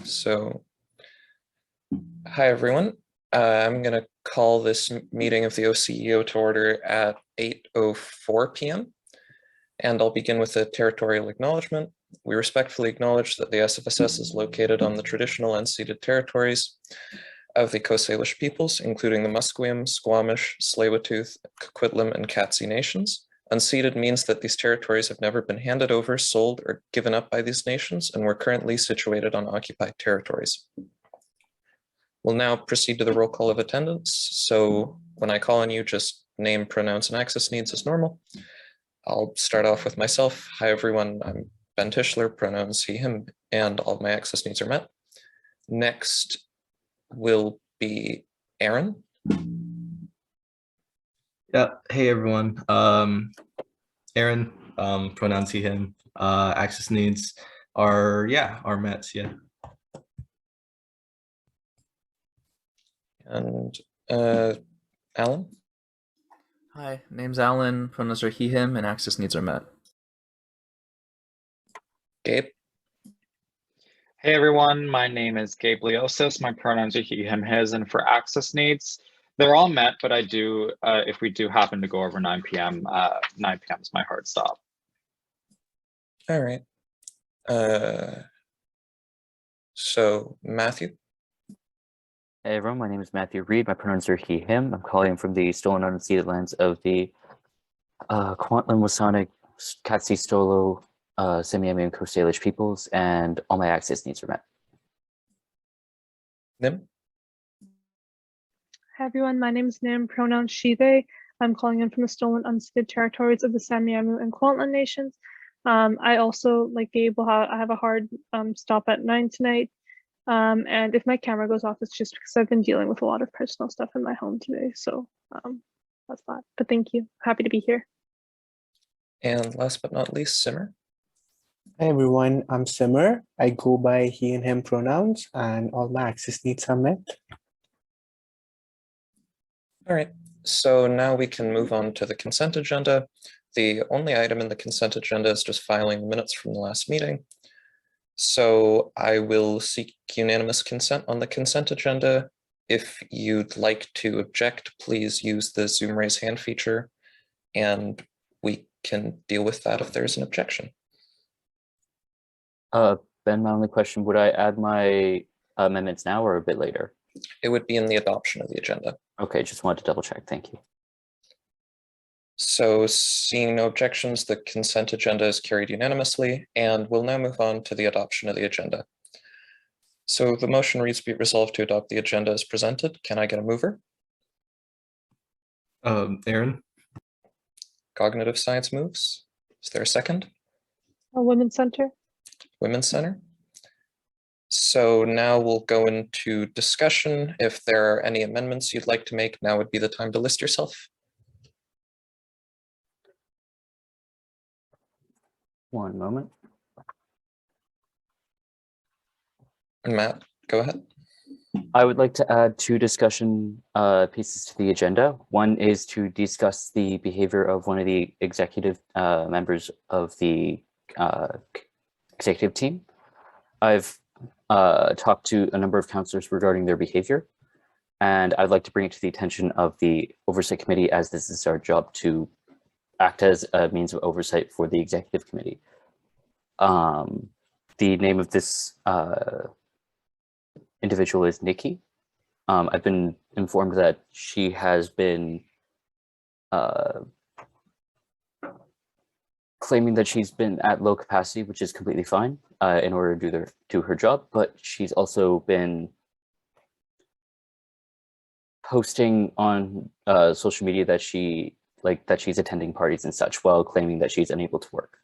So, hi everyone. I'm going to call this meeting of the OCEO to order at 8:04 p.m. And I'll begin with a territorial acknowledgement. We respectfully acknowledge that the SFSS is located on the traditional unceded territories of the Coast Salish peoples, including the Musqueam, Squamish, Tsleil-Waututh, Coquitlam, and Katzie nations. Unceded means that these territories have never been handed over, sold, or given up by these nations, and were currently situated on occupied territories. We'll now proceed to the roll call of attendance. So when I call on you, just name, pronouns, and access needs as normal. I'll start off with myself. Hi, everyone. I'm Ben Tischler, pronouns he, him, and all of my access needs are met. Next will be Aaron. Yeah, hey everyone. Aaron, pronouns he, him, access needs are met, yeah. And Alan. Hi, name's Alan, pronouns are he, him, and access needs are met. Gabe. Hey everyone, my name is Gabe Leosis. My pronouns are he, him, his, and for access needs, they're all met, but I do, if we do happen to go over 9 p.m., 9 p.m. is my hard stop. All right. So Matthew. Hey everyone, my name is Matthew Reed. My pronouns are he, him. I'm calling from the stolen unceded lands of the Kwantlen, Wasanic, Katzie, Stolo, Semiami, and Coast Salish peoples, and all my access needs are met. Nim. Hi everyone, my name is Nim, pronouns she, they. I'm calling in from the stolen unceded territories of the Semiami and Kwantlen nations. I also, like Gabe, I have a hard stop at 9 tonight. And if my camera goes off, it's just because I've been dealing with a lot of personal stuff in my home today. So that's that. But thank you. Happy to be here. And last but not least, Simmer. Hi everyone, I'm Simmer. I go by he and him pronouns, and all my access needs are met. All right, so now we can move on to the consent agenda. The only item in the consent agenda is just filing the minutes from the last meeting. So I will seek unanimous consent on the consent agenda. If you'd like to object, please use the Zoom raise hand feature, and we can deal with that if there's an objection. Ben, my only question, would I add my amendments now or a bit later? It would be in the adoption of the agenda. Okay, just wanted to double check. Thank you. So seeing no objections, the consent agenda is carried unanimously, and we'll now move on to the adoption of the agenda. So the motion reads, be it resolved to adopt the agenda as presented. Can I get a mover? Aaron. Cognitive science moves. Is there a second? Women's Center. Women's Center. So now we'll go into discussion. If there are any amendments you'd like to make, now would be the time to list yourself. One moment. And Matt, go ahead. I would like to add two discussion pieces to the agenda. One is to discuss the behavior of one of the executive members of the executive team. I've talked to a number of counselors regarding their behavior, and I'd like to bring it to the attention of the Oversight Committee, as this is our job to act as a means of oversight for the executive committee. The name of this individual is Nikki. I've been informed that she has been claiming that she's been at low capacity, which is completely fine in order to do her job, but she's also been posting on social media that she's attending parties and such while claiming that she's unable to work.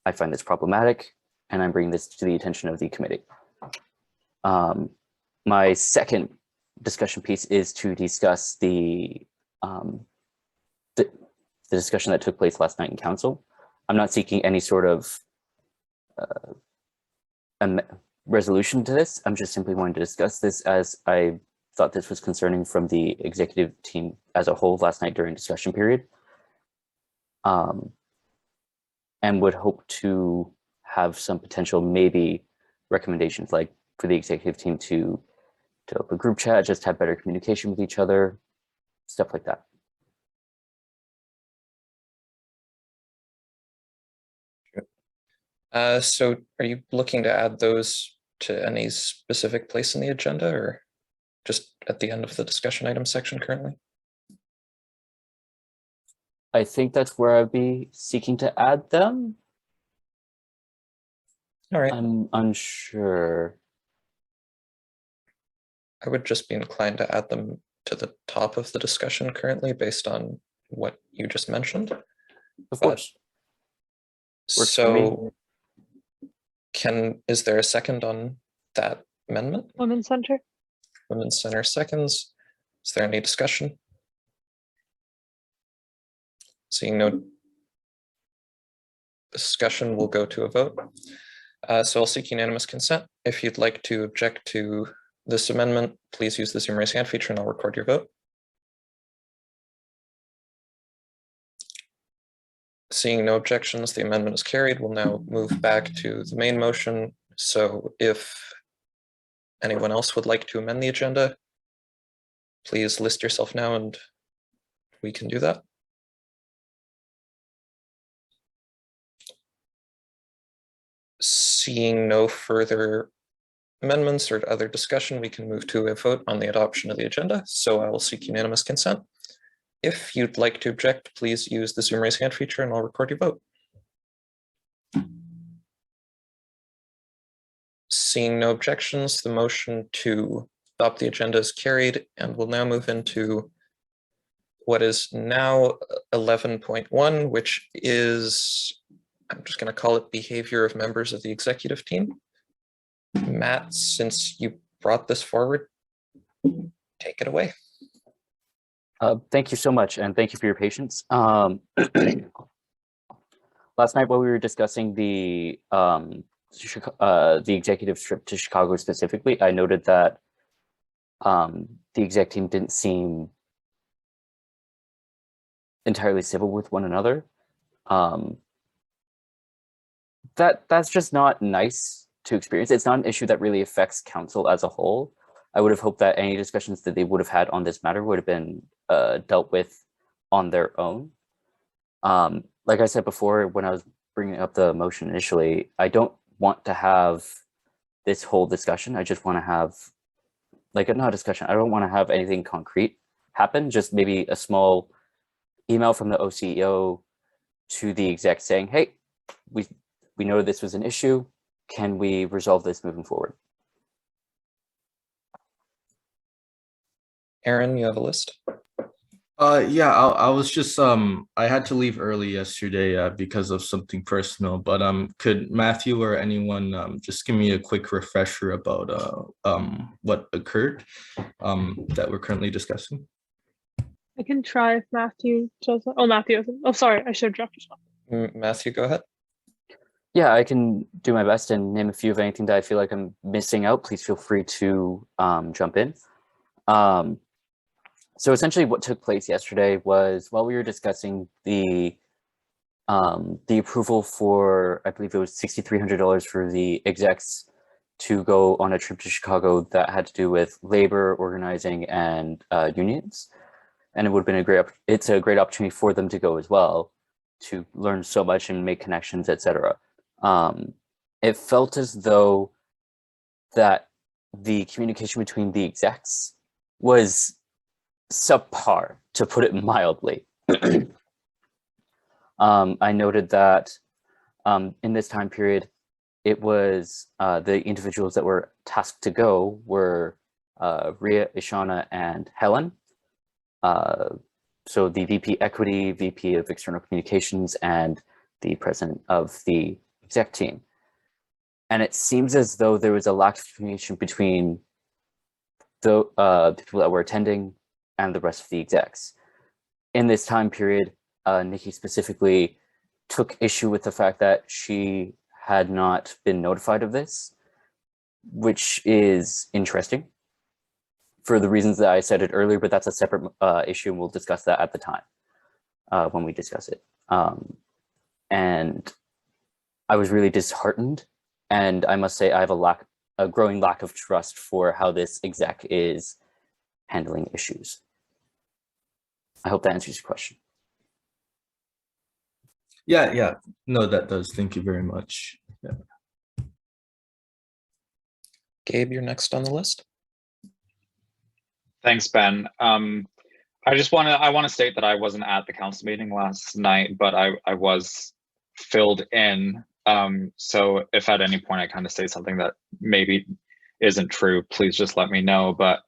I find this problematic, and I'm bringing this to the attention of the committee. My second discussion piece is to discuss the discussion that took place last night in council. I'm not seeking any sort of resolution to this. I'm just simply wanting to discuss this, as I thought this was concerning from the executive team as a whole last night during discussion period. And would hope to have some potential maybe recommendations, like for the executive team to open group chat, just have better communication with each other, stuff like that. So are you looking to add those to any specific place in the agenda, or just at the end of the discussion item section currently? I think that's where I'd be seeking to add them. All right. I'm unsure. I would just be inclined to add them to the top of the discussion currently based on what you just mentioned. Of course. Works for me. So is there a second on that amendment? Women's Center. Women's Center seconds. Is there any discussion? Seeing no discussion, we'll go to a vote. So I'll seek unanimous consent. If you'd like to object to this amendment, please use the Zoom raise hand feature and I'll record your vote. Seeing no objections, the amendment is carried. We'll now move back to the main motion. So if anyone else would like to amend the agenda, please list yourself now and we can do that. Seeing no further amendments or other discussion, we can move to a vote on the adoption of the agenda. So I will seek unanimous consent. If you'd like to object, please use the Zoom raise hand feature and I'll record your vote. Seeing no objections, the motion to adopt the agenda is carried, and we'll now move into what is now 11.1, which is, I'm just going to call it behavior of members of the executive team. Matt, since you brought this forward, take it away. Thank you so much, and thank you for your patience. Last night while we were discussing the executive trip to Chicago specifically, I noted that the exec team didn't seem entirely civil with one another. That's just not nice to experience. It's not an issue that really affects council as a whole. I would have hoped that any discussions that they would have had on this matter would have been dealt with on their own. Like I said before, when I was bringing up the motion initially, I don't want to have this whole discussion. I just want to have, like, not a discussion. I don't want to have anything concrete happen, just maybe a small email from the OCEO to the exec saying, hey, we know this was an issue. Can we resolve this moving forward? Aaron, you have a list? Yeah, I was just I had to leave early yesterday because of something personal, but could Matthew or anyone just give me a quick refresher about what occurred that we're currently discussing? I can try if Matthew doesn't. Oh, Matthew isn't. Oh, sorry, I should have dropped yourself. Matthew, go ahead. Yeah, I can do my best and name a few of anything that I feel like I'm missing out. Please feel free to jump in. So essentially what took place yesterday was while we were discussing the approval for, I believe it was $6,300 for the execs to go on a trip to Chicago that had to do with labor, organizing, and unions. And it would have been it's a great opportunity for them to go as well, to learn so much and make connections, etc. It felt as though that the communication between the execs was subpar, to put it mildly. I noted that in this time period, it was the individuals that were tasked to go were Ria, Ishana, and Helen. So the VP Equity, VP of External Communications, and the president of the exec team. And it seems as though there was a lack of communication between the people that were attending and the rest of the execs. In this time period, Nikki specifically took issue with the fact that she had not been notified of this, which is interesting for the reasons that I said it earlier, but that's a separate issue, and we'll discuss that at the time when we discuss it. And I was really disheartened, and I must say I have a a growing lack of trust for how this exec is handling issues. I hope that answers your question. Yeah. No, that does. Thank you very much. Yeah. Gabe, you're next on the list. Thanks, Ben. I want to state that I wasn't at the council meeting last night, but I was filled in. So if at any point I kind of say something that maybe isn't true, please just let me know. But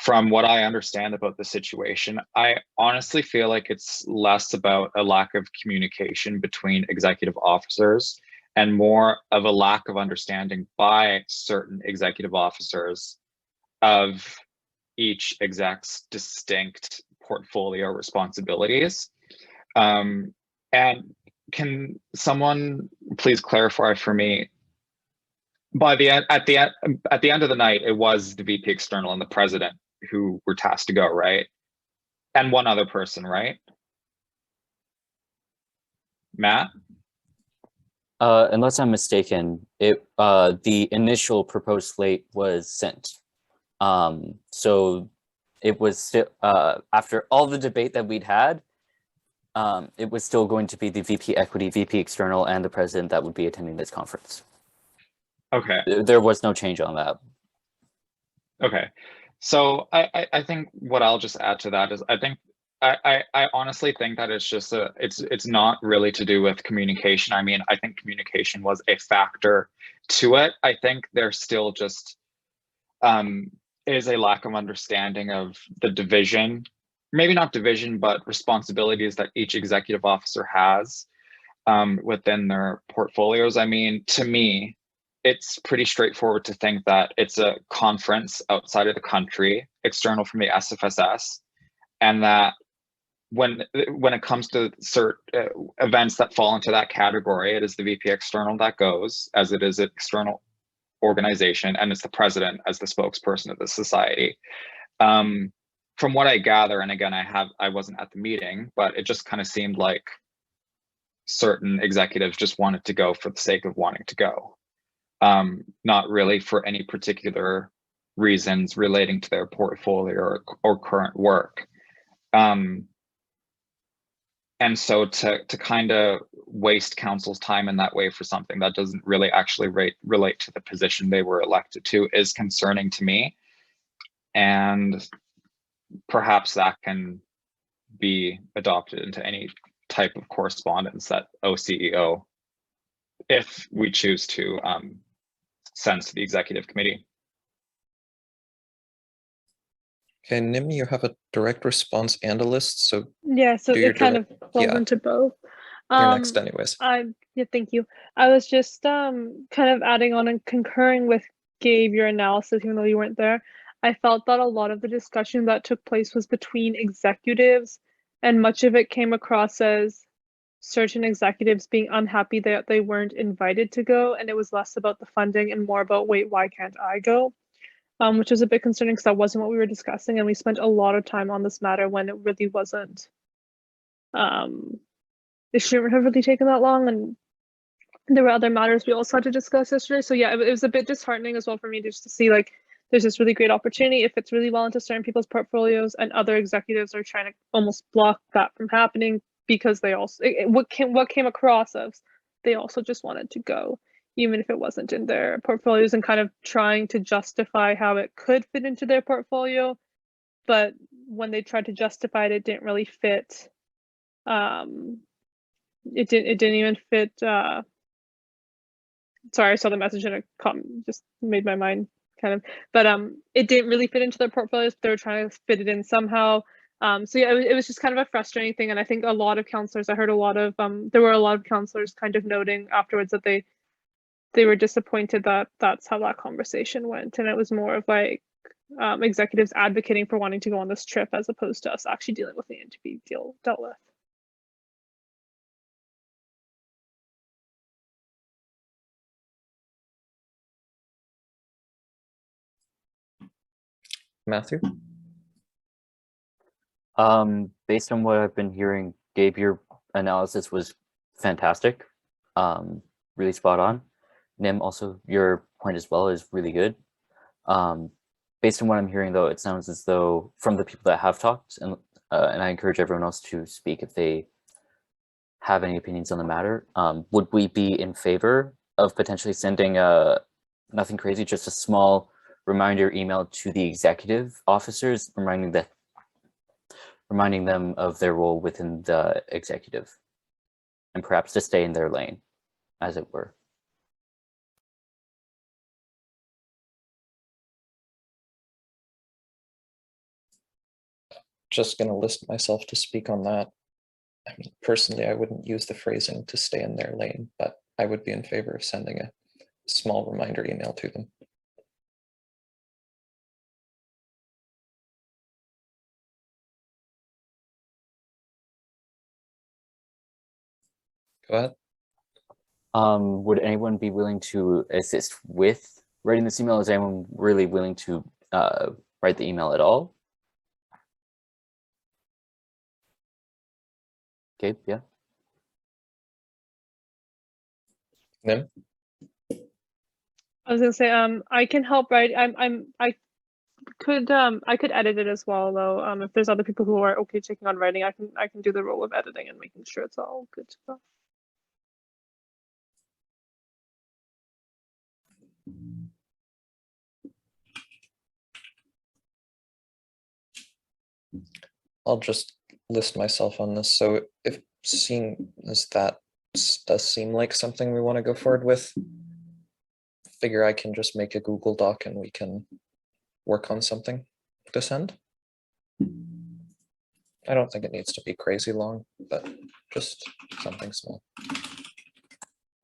from what I understand about the situation, I honestly feel like it's less about a lack of communication between executive officers and more of a lack of understanding by certain executive officers of each exec's distinct portfolio responsibilities. And can someone please clarify for me, at the end of the night, it was the VP external and the president who were tasked to go, right? And one other person, right? Matt? Unless I'm mistaken, the initial proposed slate was sent. So it was still, after all the debate that we'd had, it was still going to be the VP Equity, VP External, and the president that would be attending this conference. Okay. There was no change on that. Okay. So I think what I'll just add to that is I honestly think that it's just it's not really to do with communication. I mean, I think communication was a factor to it. I think there's still just is a lack of understanding of the division, maybe not division, but responsibilities that each executive officer has within their portfolios. I mean, to me, it's pretty straightforward to think that it's a conference outside of the country, external from the SFSS, and that when it comes to certain events that fall into that category, it is the VP external that goes, as it is an external organization, and it's the president as the spokesperson of the society. From what I gather, and again, I wasn't at the meeting, but it just kind of seemed like certain executives just wanted to go for the sake of wanting to go. Not really for any particular reasons relating to their portfolio or current work. And so to kind of waste council's time in that way for something that doesn't really actually relate to the position they were elected to is concerning to me. And perhaps that can be adopted into any type of correspondence that OCEO, if we choose to, sends to the executive committee. Okay, Nim, you have a direct response and a list, so Yeah, so do your it kind of falls yeah. into both. you're next anyways. Yeah, thank you. I was just kind of adding on and concurring with Gabe, your analysis, even though you weren't there. I felt that a lot of the discussion that took place was between executives, and much of it came across as certain executives being unhappy that they weren't invited to go, and it was less about the funding and more about, wait, why can't I go? Which was a bit concerning because that wasn't what we were discussing, and we spent a lot of time on this matter when it really wasn't. It shouldn't have really taken that long, and there were other matters we also had to discuss yesterday. So yeah, it was a bit disheartening as well for me just to see like there's this really great opportunity. It fits really well into certain people's portfolios, and other executives are trying to almost block that from happening because they also what came across as they also just wanted to go, even if it wasn't in their portfolios, and kind of trying to justify how it could fit into their portfolio. But when they tried to justify it, it didn't really fit. It didn't even fit. Sorry, I saw the message and it just made my mind kind of, but it didn't really fit into their portfolios. They were trying to fit it in somehow. So yeah, it was just kind of a frustrating thing. And I think a lot of counselors, I heard a lot of, there were a lot of counselors kind of noting afterwards that they were disappointed that that's how that conversation went. And it was more of like executives advocating for wanting to go on this trip as opposed to us actually dealing with the to be dealt with. Matthew? Based on what I've been hearing, Gabe, your analysis was fantastic. Really spot on. Nim, also your point as well is really good. Based on what I'm hearing, though, it sounds as though from the people that have talked, and I encourage everyone else to speak if they have any opinions on the matter. Would we be in favor of potentially sending nothing crazy, just a small reminder email to the executive officers, reminding them of their role within the executive, and perhaps to stay in their lane, as it were? Just going to list myself to speak on that. I mean, personally, I wouldn't use the phrasing to stay in their lane, but I would be in favor of sending a small reminder email to them. Go ahead. Would anyone be willing to assist with writing this email? Is anyone really willing to write the email at all? Okay, yeah. Nim? I was gonna say, I can help write. I could edit it as well, though. If there's other people who are okay taking on writing, I can do the role of editing and making sure it's all good to go. I'll just list myself on this. So if seeing as that does seem like something we want to go forward with, figure I can just make a Google Doc and we can work on something to send. I don't think it needs to be crazy long, but just something small.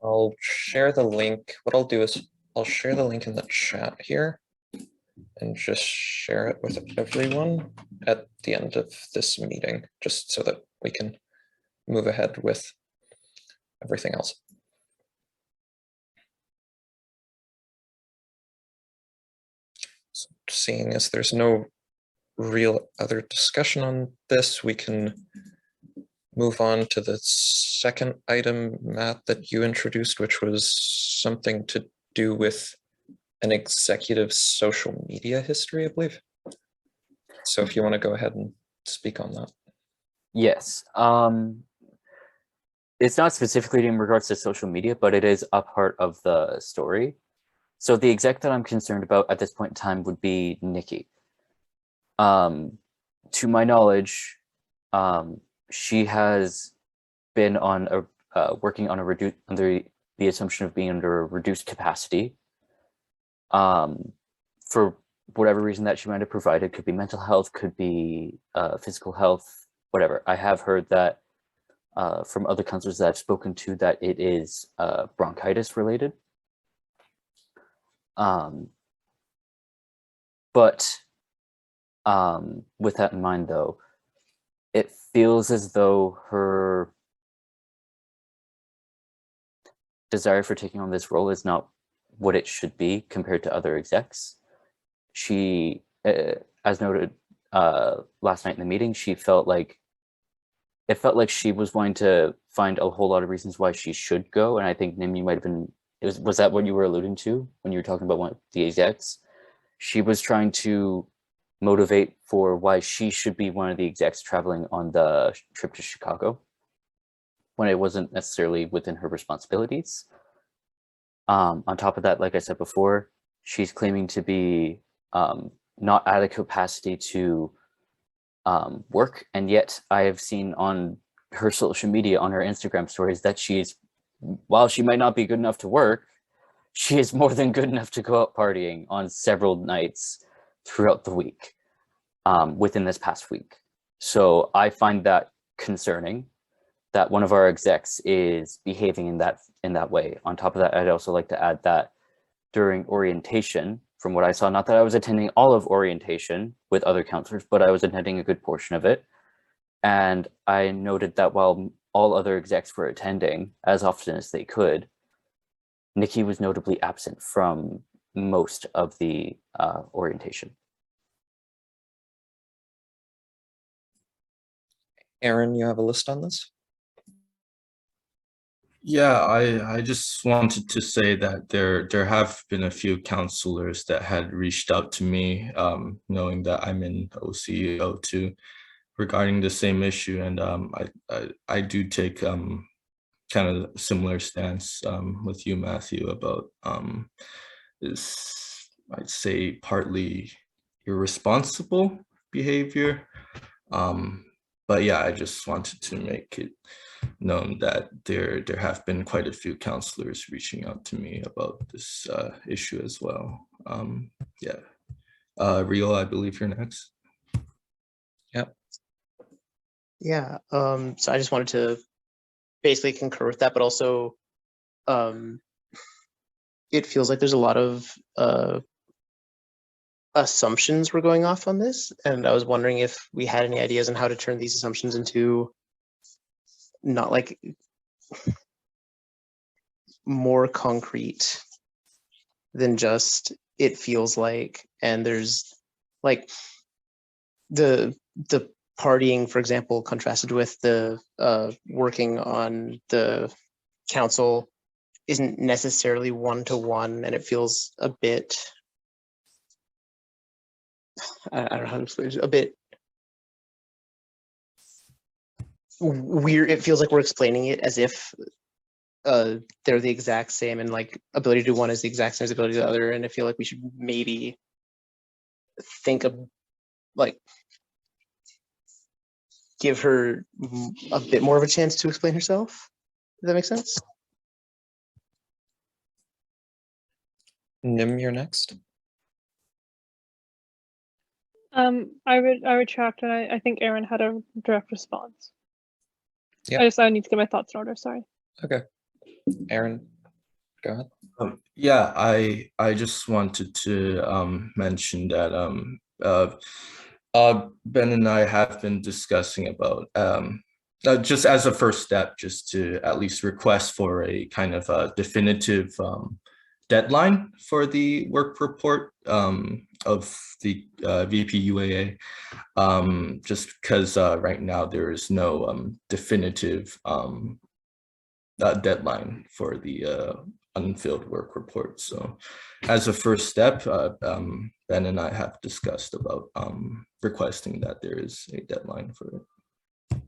I'll share the link. What I'll do is I'll share the link in the chat here and just share it with everyone at the end of this meeting, just so that we can move ahead with everything else. So seeing as there's no real other discussion on this, we can move on to the second item, Matt, that you introduced, which was something to do with an executive social media history, I believe. So if you want to go ahead and speak on that. Yes. It's not specifically in regards to social media, but it is a part of the story. So the exec that I'm concerned about at this point in time would be Nikki. To my knowledge, she has been on a working on a under the assumption of being under a reduced capacity. For whatever reason that she might have provided, could be mental health, could be physical health, whatever. I have heard that from other counselors that I've spoken to that it is bronchitis related. But with that in mind, though, it feels as though her desire for taking on this role is not what it should be compared to other execs. She, as noted last night in the meeting, it felt like she was wanting to find a whole lot of reasons why she should go. And I think, Nim, you might have been, was that what you were alluding to when you were talking about one of the execs? She was trying to motivate for why she should be one of the execs traveling on the trip to Chicago, when it wasn't necessarily within her responsibilities. On top of that, like I said before, she's claiming to be not at a capacity to work, and yet I have seen on her social media, on her Instagram stories, that while she might not be good enough to work, she is more than good enough to go out partying on several nights throughout the week, within this past week. So I find that concerning, that one of our execs is behaving in that way. On top of that, I'd also like to add that during orientation, from what I saw, not that I was attending all of orientation with other counselors, but I was attending a good portion of it. And I noted that while all other execs were attending as often as they could, Nikki was notably absent from most of the orientation. Aaron, you have a list on this? Yeah, I just wanted to say that there have been a few counselors that had reached out to me, knowing that I'm in OCEO too, regarding the same issue, and I do take kind of similar stance with you, Matthew, about this, I'd say, partly irresponsible behavior. But yeah, I just wanted to make it known that there have been quite a few counselors reaching out to me about this issue as well. Yeah, Rio, I believe you're next. Yep. Yeah, so I just wanted to basically concur with that, but also it feels like there's a lot of assumptions we're going off on this, and I was wondering if we had any ideas on how to turn these assumptions into not like more concrete than just it feels like, and there's like the partying, for example, contrasted with the working on the council isn't necessarily one-to-one, and it feels a bit, I don't know how to explain it, a bit weird. It feels like we're explaining it as if they're the exact same, and like ability to do one is the exact same as ability to the other, and I feel like we should maybe think of like give her a bit more of a chance to explain herself. Does that make sense? Nim, you're next. I retract, and I think Aaron had a direct response. Yeah. I need to get my thoughts in order. Sorry. Okay. Aaron, go ahead. Yeah, I just wanted to mention that Ben and I have been discussing about just as a first step, just to at least request for a kind of a definitive deadline for the work report of the VP UAA, just because right now there is no definitive deadline for the unfilled work report. So as a first step, Ben and I have discussed about requesting that there is a deadline for it.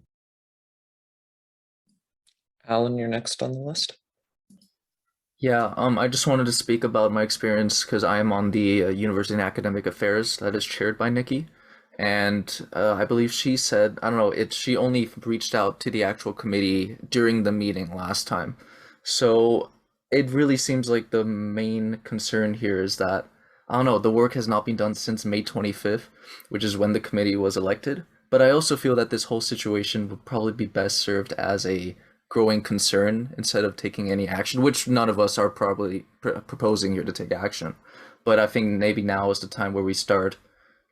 Alan, you're next on the list. Yeah, I just wanted to speak about my experience because I am on the University and Academic Affairs that is chaired by Nikki. And I believe she said, I don't know, she only reached out to the actual committee during the meeting last time. So it really seems like the main concern here is that, I don't know, the work has not been done since May 25th, which is when the committee was elected. But I also feel that this whole situation would probably be best served as a growing concern instead of taking any action, which none of us are probably proposing here to take action. But I think maybe now is the time where we start,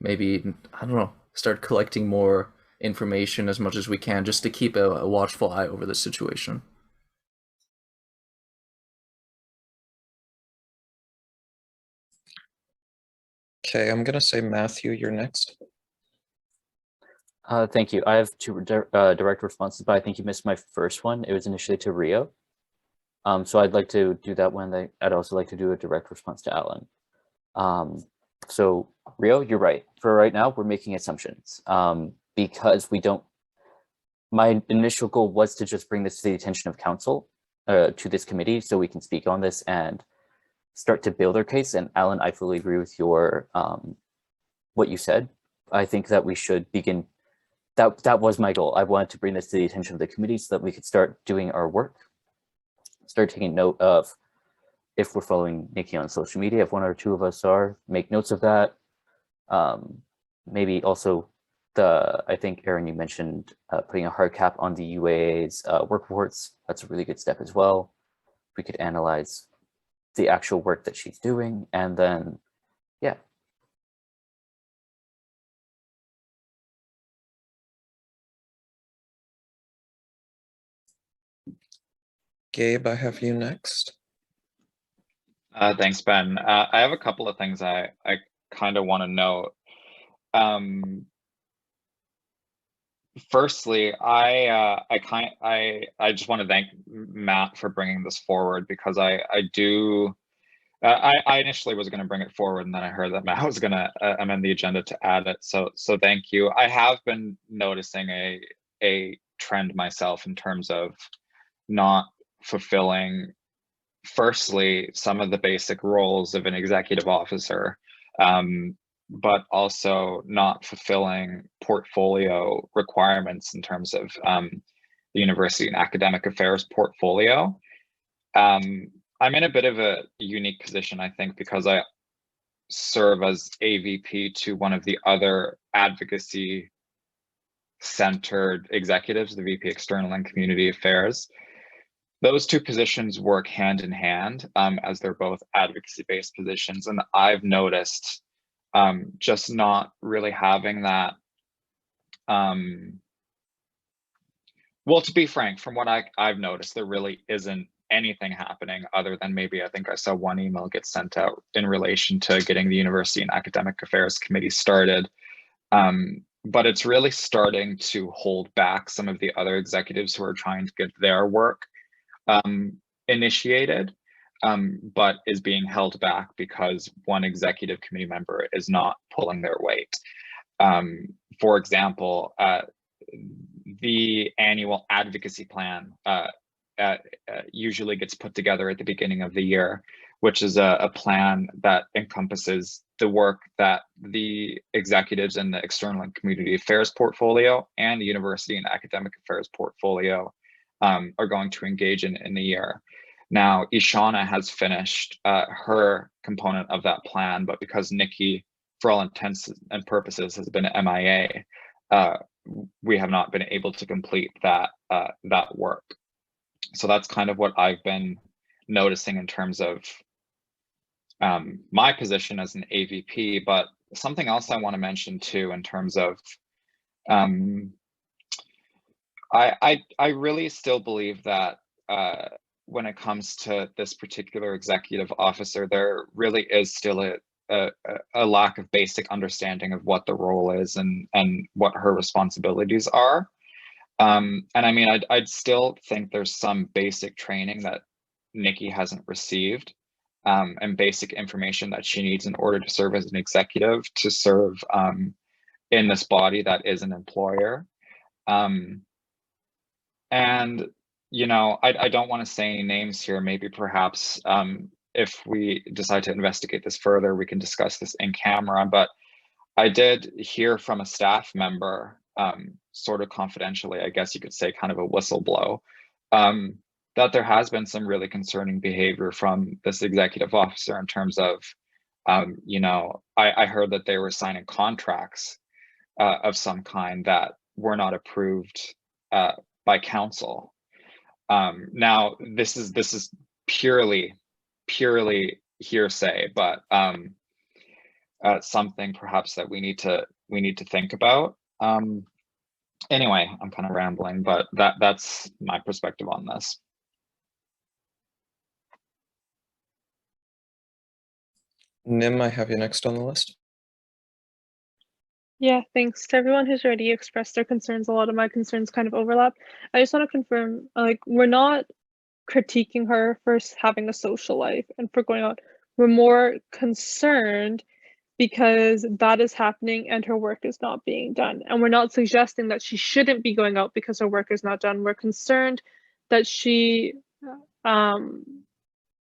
maybe, I don't know, start collecting more information as much as we can just to keep a watchful eye over the situation. Okay, I'm gonna say Matthew, you're next. Thank you. I have two direct responses, but I think you missed my first one. It was initially to Rio. So I'd like to do that one. I'd also like to do a direct response to Alan. So Rio, you're right. For right now, we're making assumptions because we don't. My initial goal was to just bring this to the attention of council, to this committee, so we can speak on this and start to build our case. And Alan, I fully agree with your what you said. I think that we should begin. That was my goal. I wanted to bring this to the attention of the committee so that we could start doing our work, start taking note of if we're following Nikki on social media, if one or two of us are, make notes of that. Maybe also I think Aaron, you mentioned putting a hard cap on the UAA's work reports. That's a really good step as well. We could analyze the actual work that she's doing, and then, yeah. Gabe, I have you next. Thanks, Ben. I have a couple of things I kind of want to note. firstly, I just want to thank Matt for bringing this forward, because I initially was going to bring it forward, and then I heard that Matt was going to amend the agenda to add it. So thank you. I have been noticing a trend myself in terms of not fulfilling, firstly, some of the basic roles of an executive officer, but also not fulfilling portfolio requirements in terms of the university and academic affairs portfolio. I'm in a bit of a unique position, I think, because I serve as AVP to one of the other advocacy centered executives, the VP External and Community Affairs. Those two positions work hand in hand, as they're both advocacy-based positions, and I've noticed just not really having that. Well, to be frank, from what I've noticed, there really isn't anything happening other than maybe I think I saw one email get sent out in relation to getting the University and Academic Affairs Committee started. But it's really starting to hold back some of the other executives who are trying to get their work initiated, but is being held back because one executive committee member is not pulling their weight. For example, the annual advocacy plan usually gets put together at the beginning of the year, which is a plan that encompasses the work that the executives in the external and community affairs portfolio and the university and academic affairs portfolio are going to engage in the year. Now, Ishana has finished her component of that plan, but because Nikki, for all intents and purposes, has been MIA, we have not been able to complete that work. So that's kind of what I've been noticing in terms of my position as an AVP. But something else I want to mention too, in terms of I really still believe that when it comes to this particular executive officer, there really is still a lack of basic understanding of what the role is and what her responsibilities are. And I mean, I'd still think there's some basic training that Nikki hasn't received, and basic information that she needs in order to serve as an executive, to serve in this body that is an employer. And, you know, I don't want to say any names here. Maybe perhaps if we decide to investigate this further, we can discuss this in camera. But I did hear from a staff member, sort of confidentially, I guess you could say, kind of a whistleblow, that there has been some really concerning behavior from this executive officer in terms of, you know, I heard that they were signing contracts of some kind that were not approved by council. Now, this is purely hearsay, but something perhaps that we need to think about. Anyway, I'm kind of rambling, but that's my perspective on this. Nim, I have you next on the list. Yeah, thanks to everyone who's already expressed their concerns. A lot of my concerns kind of overlap. I just want to confirm, like, we're not critiquing her for having a social life and for going out. We're more concerned because that is happening and her work is not being done. And we're not suggesting that she shouldn't be going out because her work is not done. We're concerned that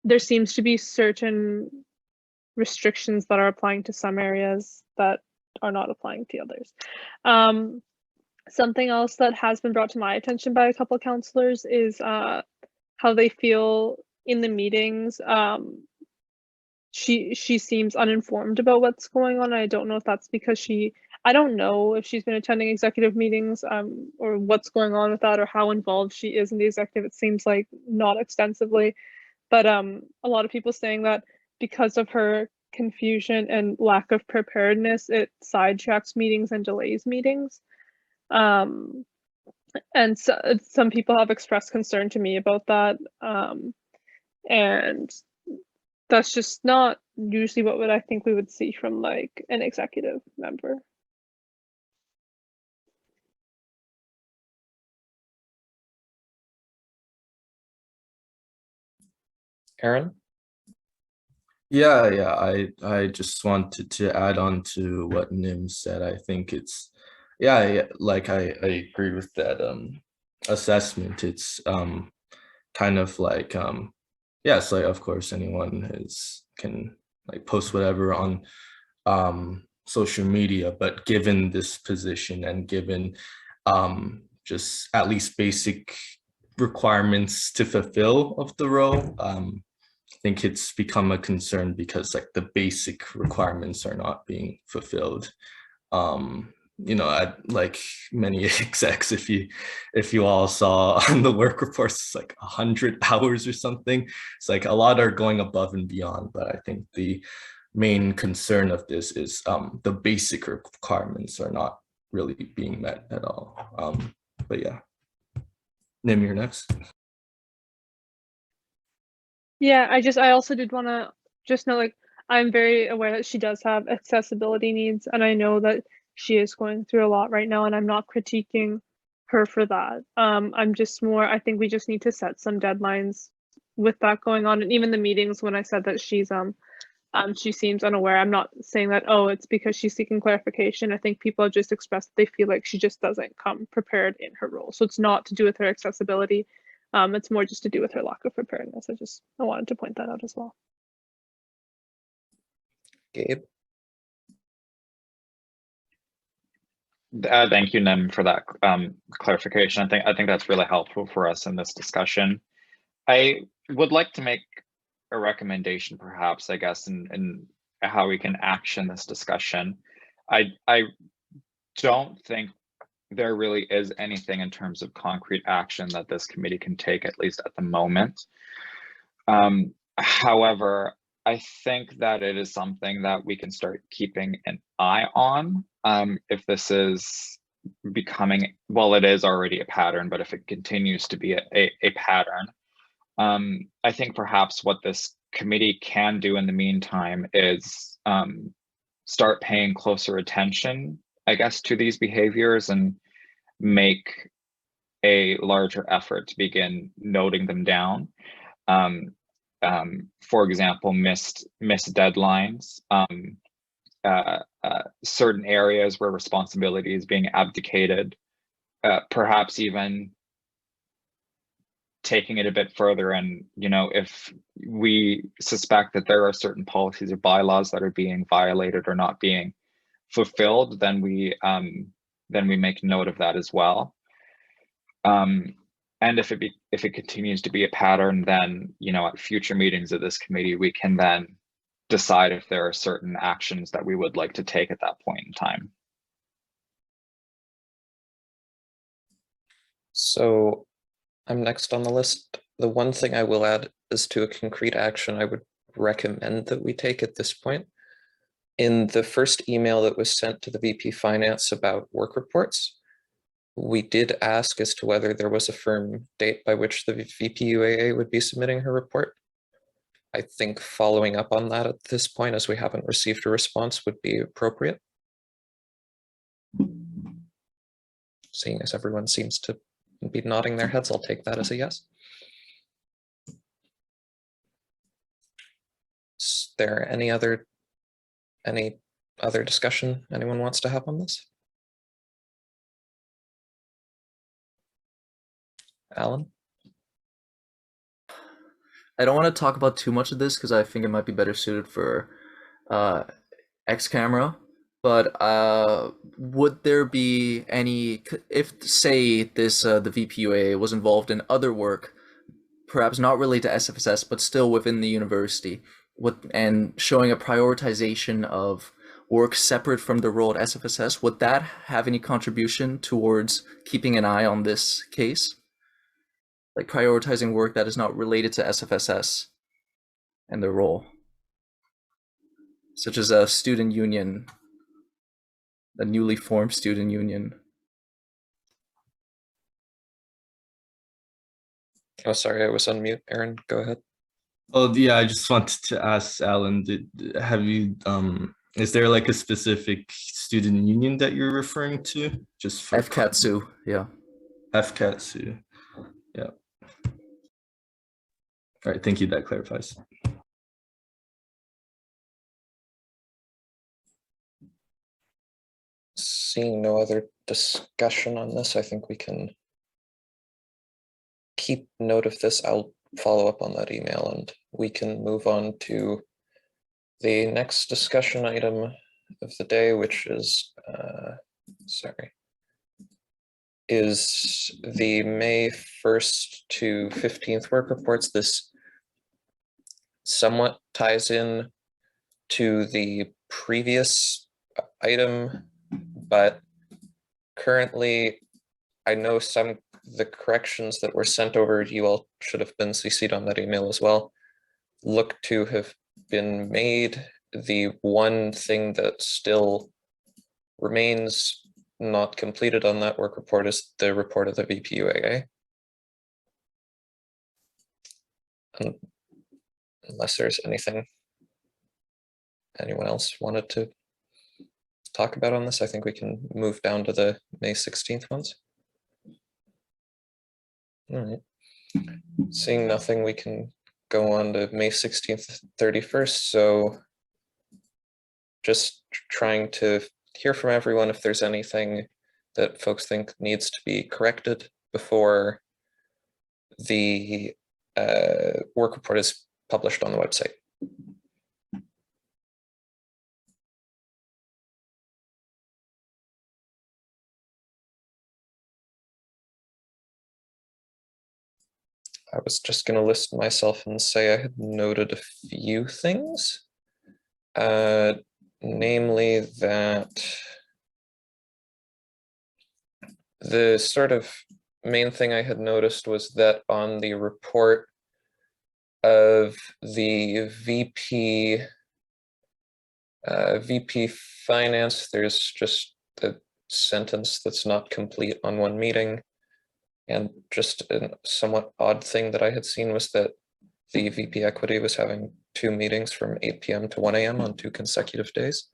there seems to be certain restrictions that are applying to some areas that are not applying to others. Something else that has been brought to my attention by a couple of counselors is how they feel in the meetings. She seems uninformed about what's going on. I don't know if that's because I don't know if she's been attending executive meetings or what's going on with that, or how involved she is in the executive. It seems like not extensively, but a lot of people saying that because of her confusion and lack of preparedness, it sidetracks meetings and delays meetings. And so some people have expressed concern to me about that. And that's just not usually what I think we would see from like an executive member. Aaron? Yeah, I just wanted to add on to what Nim said. I think it's, yeah, like I agree with that assessment. It's kind of like yeah, it's like, of course anyone can like post whatever on social media, but given this position and given just at least basic requirements to fulfill of the role, I think it's become a concern because like the basic requirements are not being fulfilled. You know, like many execs, if you all saw on the work reports, it's like 100 hours or something. It's like a lot are going above and beyond, but I think the main concern of this is the basic requirements are not really being met at all. But yeah, Nim, you're next. Yeah, I also did want to just know, like, I'm very aware that she does have accessibility needs, and I know that she is going through a lot right now, and I'm not critiquing her for that. I'm just more, I think we just need to set some deadlines with that going on. And even the meetings, when I said that she seems unaware, I'm not saying that, oh, it's because she's seeking clarification. I think people have just expressed that they feel like she just doesn't come prepared in her role. So it's not to do with her accessibility. It's more just to do with her lack of preparedness. I wanted to point that out as well. Gabe? Thank you, Nim, for that clarification. I think that's really helpful for us in this discussion. I would like to make a recommendation, perhaps, I guess, in how we can action this discussion. I don't think there really is anything in terms of concrete action that this committee can take, at least at the moment. However, I think that it is something that we can start keeping an eye on if this is becoming, well, it is already a pattern, but if it continues to be a pattern, I think perhaps what this committee can do in the meantime is start paying closer attention, I guess, to these behaviors and make a larger effort to begin noting them down. For example, missed deadlines, certain areas where responsibility is being abdicated, perhaps even taking it a bit further. And, you know, if we suspect that there are certain policies or bylaws that are being violated or not being fulfilled, then we make note of that as well. And if it continues to be a pattern, then, you know, at future meetings of this committee, we can then decide if there are certain actions that we would like to take at that point in time. So I'm next on the list. The one thing I will add is to a concrete action I would recommend that we take at this point. In the first email that was sent to the VP Finance about work reports, we did ask as to whether there was a firm date by which the VP UAA would be submitting her report. I think following up on that at this point, as we haven't received a response, would be appropriate. Seeing as everyone seems to be nodding their heads, I'll take that as a yes. Is there any other discussion anyone wants to have on this? Alan? I don't want to talk about too much of this because I think it might be better suited for X camera. But would there be any, if say this the VPUA was involved in other work, perhaps not related to SFSS, but still within the university, and showing a prioritization of work separate from the role at SFSS, would that have any contribution towards keeping an eye on this case? Like prioritizing work that is not related to SFSS and their role, such as a student union, a newly formed student union. Oh, sorry, I was on mute. Aaron, go ahead. Oh yeah, I just wanted to ask Alan, have you is there like a specific student union that you're referring to? Just for FCATSU, yeah. FCATSU, yeah. All right, thank you. That clarifies. Seeing no other discussion on this, I think we can keep note of this. I'll follow up on that email and we can move on to the next discussion item of the day, which is, is the May 1st to 15th work reports. This somewhat ties in to the previous item, but currently I know the corrections that were sent over, you all should have been CC'd on that email as well, look to have been made. The one thing that still remains not completed on that work report is the report of the VPUAA. Unless there's anything anyone else wanted to talk about on this, I think we can move down to the May 16th ones. All right. Seeing nothing, we can go on to May 16th, 31st. So just trying to hear from everyone if there's anything that folks think needs to be corrected before the work report is published on the website. I was just going to list myself and say I had noted a few things, namely that the sort of main thing I had noticed was that on the report of the VP Finance, there's just a sentence that's not complete on one meeting. And just a somewhat odd thing that I had seen was that the VP Equity was having 2 meetings from 8 p.m. to 1 a.m. on 2 consecutive days.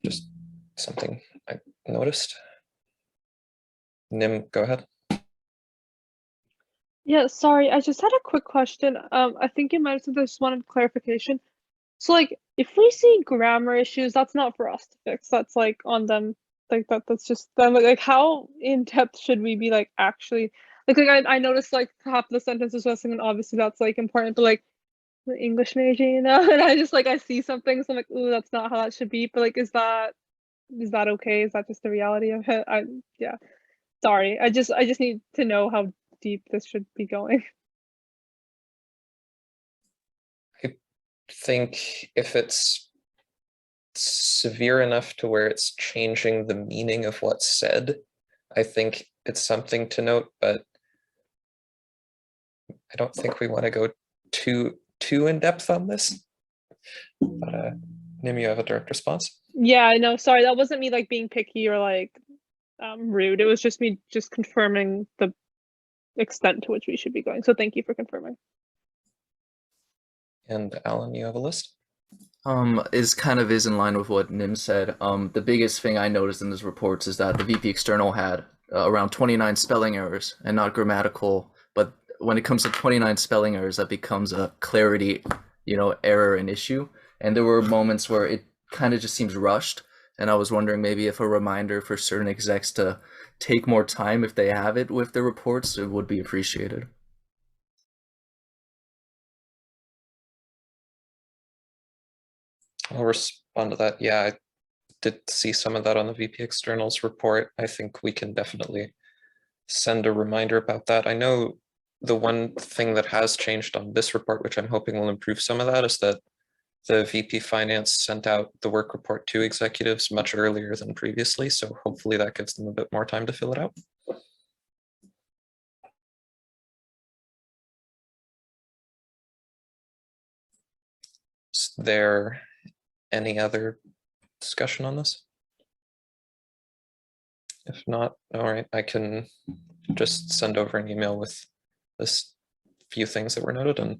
Just something I noticed. Nim, go ahead. Yeah, sorry, I just had a quick question. I think you might have said I just wanted clarification. So like, if we see grammar issues, that's not for us to fix. That's like on them. Like that's just them. Like how in depth should we be like actually? Like I noticed like half the sentence is missing, and obviously that's like important. But like the English major, you know, and I just like I see something, so I'm like, ooh, that's not how that should be. But like, is that okay? Is that just the reality of it? Yeah. Sorry, I just need to know how deep this should be going. I think if it's severe enough to where it's changing the meaning of what's said, I think it's something to note, but I don't think we want to go too in depth on this. But Nim, you have a direct response? Yeah, I know. Sorry, that wasn't me like being picky or like rude. It was just me just confirming the extent to which we should be going. So thank you for confirming. And Alan, you have a list? Is in line with what Nim said. The biggest thing I noticed in these reports is that the VP External had around 29 spelling errors, and not grammatical, but when it comes to 29 spelling errors, that becomes a clarity, error and issue. And there were moments where it kind of just seems rushed, and I was wondering maybe if a reminder for certain execs to take more time if they have it with their reports, it would be appreciated. I'll respond to that. Yeah, I did see some of that on the VP Externals report. I think we can definitely send a reminder about that. I know the one thing that has changed on this report, which I'm hoping will improve some of that, is that the VP Finance sent out the work report to executives much earlier than previously. So hopefully that gives them a bit more time to fill it out. Is there any other discussion on this? If not, all right, I can just send over an email with this few things that were noted and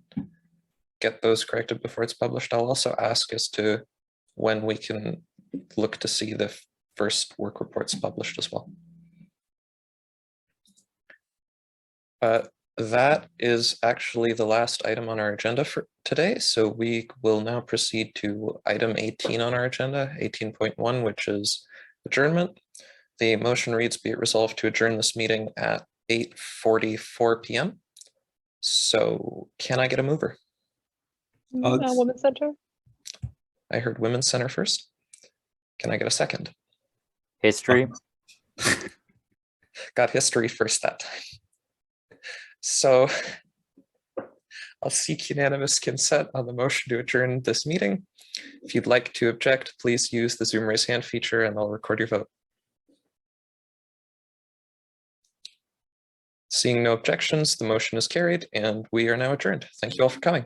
get those corrected before it's published. I'll also ask as to when we can look to see the first work reports published as well. that is actually the last item on our agenda for today. So we will now proceed to item 18 on our agenda, 18.1, which is adjournment. The motion reads, be it resolved to adjourn this meeting at 8:44 p.m. So can I get a mover? Women's Center. I heard Women's Center first. Can I get a second? History. Got history first that time. So I'll seek unanimous consent on the motion to adjourn this meeting. If you'd like to object, please use the Zoom raise hand feature and I'll record your vote. Seeing no objections, the motion is carried and we are now adjourned. Thank you all for coming.